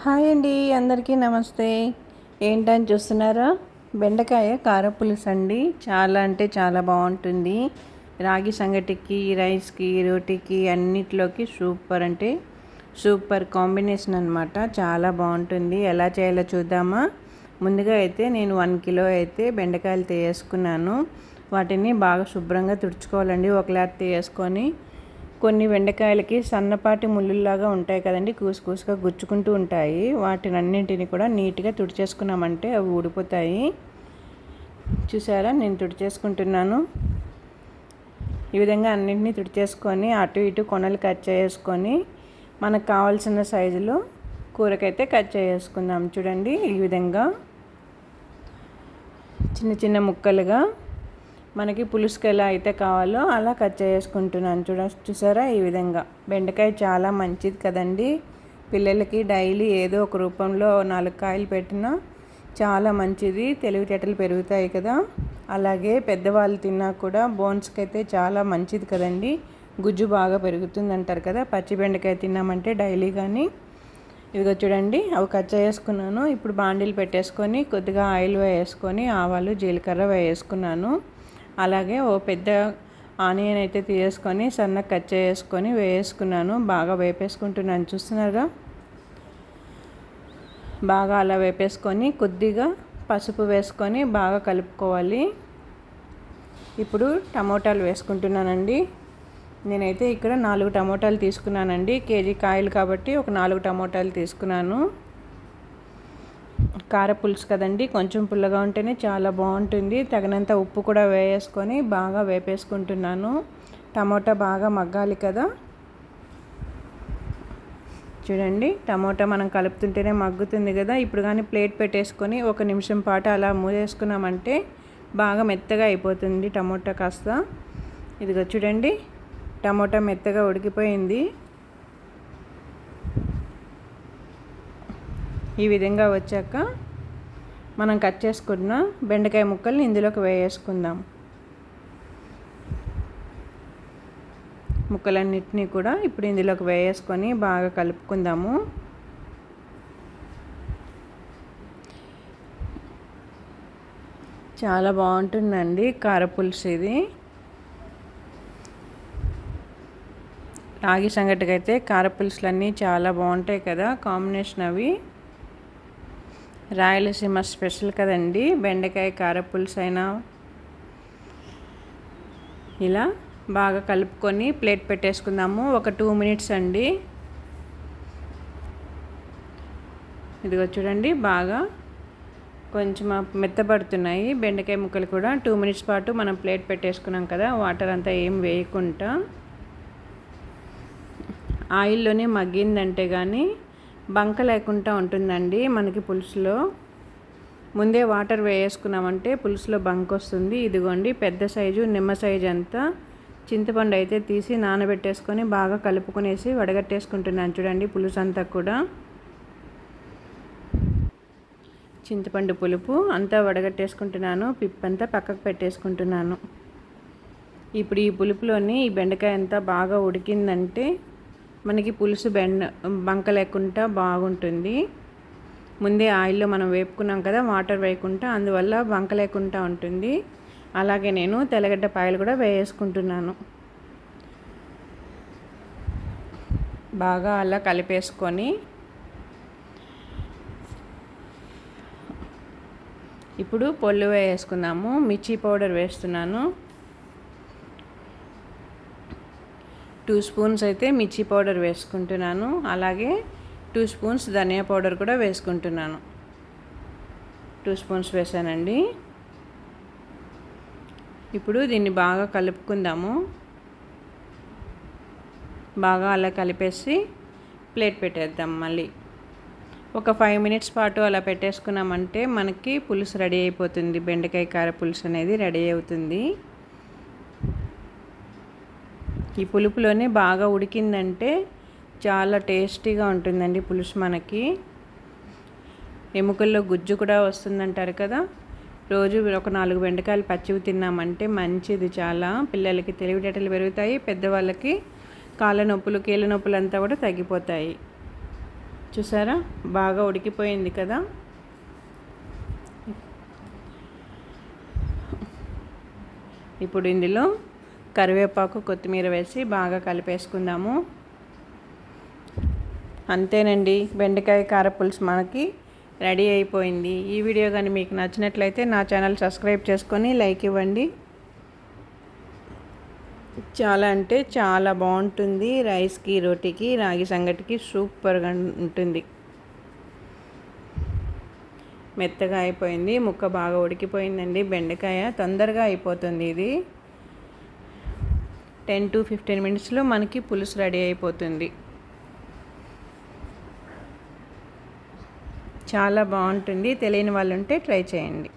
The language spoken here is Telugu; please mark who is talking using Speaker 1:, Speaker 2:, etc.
Speaker 1: హాయ్ అండి, అందరికీ నమస్తే. ఏంటని చూస్తున్నారా? బెండకాయ కారపులుసు అండి. చాలా అంటే చాలా బాగుంటుంది. రాగి సంగటికి, రైస్కి, రోటీకి అన్నిట్లోకి సూపర్ అంటే సూపర్ కాంబినేషన్ అనమాట. చాలా బాగుంటుంది. ఎలా చేయాలో చూద్దామా? ముందుగా అయితే నేను 1 కిలో అయితే బెండకాయలు తీసుకున్నాను. వాటిని బాగా శుభ్రంగా తుడుచుకోవాలండి. ఒక క్లాత్ తీసుకొని కొన్ని బెండకాయలకి సన్నపాటి ముళ్ళులాగా ఉంటాయి కదండి, కూసుగా గుచ్చుకుంటూ ఉంటాయి. వాటిని అన్నింటినీ కూడా నీట్గా తుడిచేసుకున్నామంటే అవి ఊడిపోతాయి. చూసారా, నేను తుడిచేసుకుంటున్నాను. ఈ విధంగా అన్నింటినీ తుడిచేసుకొని అటు ఇటు కొనలు కట్ చేసుకొని మనకు కావాల్సిన సైజులో కూరకైతే కట్ చేసుకుందాం. చూడండి, ఈ విధంగా చిన్న చిన్న ముక్కలుగా మనకి పులుసుకి ఎలా అయితే కావాలో అలా కట్ చేసుకుంటున్నాను. చూసారా, ఈ విధంగా. బెండకాయ చాలా మంచిది కదండి. పిల్లలకి డైలీ ఏదో ఒక రూపంలో 4 కాయలు పెట్టినా చాలా మంచిది. తెలివితేటలు పెరుగుతాయి కదా. అలాగే పెద్దవాళ్ళు తిన్నా కూడా బోన్స్కి అయితే చాలా మంచిది కదండి. గుజ్జు బాగా పెరుగుతుంది అంటారు కదా. పచ్చి బెండకాయ తిన్నామంటే డైలీ. కానీ ఇదిగో చూడండి, అవి కట్ చేసుకున్నాను. ఇప్పుడు బాండీలు పెట్టేసుకొని కొద్దిగా ఆయిల్ వేసుకొని ఆవాలు జీలకర్ర వేసుకున్నాను. అలాగే ఓ పెద్ద ఆనియన్ అయితే తీసుకొని సన్నగా కట్ చేసుకొని వేసుకున్నాను. బాగా వేపేసుకుంటున్నాను. చూస్తున్నారుగా, బాగా అలా వేపేసుకొని కొద్దిగా పసుపు వేసుకొని బాగా కలుపుకోవాలి. ఇప్పుడు టమోటాలు వేసుకుంటున్నానండి. నేనైతే ఇక్కడ 4 టమోటాలు తీసుకున్నానండి. కేజీ కాయలు కాబట్టి ఒక 4 టమోటాలు తీసుకున్నాను. కారపులుసు కదండి, కొంచెం పుల్లగా ఉంటేనే చాలా బాగుంటుంది. తగినంత ఉప్పు కూడా వేసుకొని బాగా వేపేసుకుంటున్నాను. టమోటా బాగా మగ్గాలి కదా. చూడండి, టమోటా మనం కలుపుతుంటేనే మగ్గుతుంది కదా. ఇప్పుడు కానీ ప్లేట్ పెట్టేసుకొని 1 నిమిషం పాటు అలా మూసేసుకున్నామంటే బాగా మెత్తగా అయిపోతుంది టమోటా కాస్త. ఇదిగో చూడండి, టమోటా మెత్తగా ఉడికిపోయింది. ఈ విధంగా వచ్చాక మనం కట్ చేసుకున్న బెండకాయ ముక్కల్ని ఇందులోకి వేసుకుందాం. ముక్కలన్నిటినీ కూడా ఇప్పుడు ఇందులోకి వేసుకొని బాగా కలుపుకుందాము. చాలా బాగుంటుందండి కారపులుసు ఇది. రాగి సంగటికి అయితే కారపులుసులన్నీ చాలా బాగుంటాయి కదా, కాంబినేషన్ అవి. రాయలసీమ స్పెషల్ కదండి బెండకాయ కారపులుసు అయినా. ఇలా బాగా కలుపుకొని ప్లేట్ పెట్టేసుకుందాము. ఒక 2 మినిట్స్ అండి. ఇదిగో చూడండి, బాగా కొంచెం మెత్తబడుతున్నాయి బెండకాయ ముక్కలు కూడా. 2 మినిట్స్ పాటు మనం ప్లేట్ పెట్టేసుకున్నాం కదా, వాటర్ అంతా ఏం వేయకుండా ఆయిల్లోనే మగ్గిందంటే కానీ బంక లేకుండా ఉంటుందండి మనకి పులుసులో. ముందే వాటర్ వేసుకున్నామంటే పులుసులో బంక వస్తుంది. ఇదిగోండి, పెద్ద సైజు నిమ్మ సైజు అంతా చింతపండు అయితే తీసి నానబెట్టేసుకొని బాగా కలుపుకునేసి వడగట్టేసుకుంటున్నాను. చూడండి, పులుసు అంతా కూడా చింతపండు పులుపు అంతా వడగట్టేసుకుంటున్నాను. పిప్పంతా పక్కకు పెట్టేసుకుంటున్నాను. ఇప్పుడు ఈ పులుపులోని ఈ బెండకాయ అంతా బాగా ఉడికిందంటే మనకి పులుసు బంక లేకుండా బాగుంటుంది. ముందే ఆయిల్లో మనం వేపుకున్నాం కదా, వాటర్ వేయకుండా, అందువల్ల బంక లేకుండా ఉంటుంది. అలాగే నేను తెల్లగడ్డ పాయలు కూడా వేసుకుంటున్నాను. బాగా అలా కలిపేసుకొని ఇప్పుడు పొల్లు వేసుకుందాము. మిర్చి పౌడర్ వేస్తున్నాను. 2 స్పూన్స్ అయితే మిర్చి పౌడర్ వేసుకుంటున్నాను. అలాగే 2 స్పూన్స్ ధనియా పౌడర్ కూడా వేసుకుంటున్నాను. 2 స్పూన్స్ వేసానండి. ఇప్పుడు దీన్ని బాగా కలుపుకుందాము. బాగా అలా కలిపేసి ప్లేట్ పెట్టేద్దాం. మళ్ళీ ఒక 5 మినిట్స్ పాటు అలా పెట్టేసుకున్నామంటే మనకి పులుసు రెడీ అయిపోతుంది. బెండకాయ కార పులుసు అనేది రెడీ అవుతుంది. ఈ పులుపులోనే బాగా ఉడికిందంటే చాలా టేస్టీగా ఉంటుందండి పులుసు. మనకి ఎముకల్లో గుజ్జు కూడా వస్తుందంటారు కదా. రోజు ఒక 4 బెండకాయలు పచ్చివి తిన్నామంటే మంచిది చాలా. పిల్లలకి తెలివితేటలు పెరుగుతాయి, పెద్దవాళ్ళకి కాళ్ళ నొప్పులు కీళ్ళ నొప్పులు అంతా కూడా తగ్గిపోతాయి. చూసారా, బాగా ఉడికిపోయింది కదా. ఇప్పుడు ఇందులో కరివేపాకు, కొత్తిమీర వేసి బాగా కలిపేసుకుందాము. అంతేనండి, బెండకాయ కారపులుసు మనకి రెడీ అయిపోయింది. ఈ వీడియో కానీ మీకు నచ్చినట్లయితే నా ఛానల్ సబ్స్క్రైబ్ చేసుకొని లైక్ ఇవ్వండి. చాలా అంటే చాలా బాగుంటుంది. రైస్కి, రోటీకి, రాగి సంగటికి సూపర్గా ఉంటుంది. మెత్తగా అయిపోయింది, ముక్క బాగా ఉడికిపోయిందండి. బెండకాయ తొందరగా అయిపోతుంది. ఇది 10 to 15 మినిట్స్లో మనకి పులుసు రెడీ అయిపోతుంది. చాలా బాగుంటుంది. తెలియని వాళ్ళు ఉంటే ట్రై చేయండి.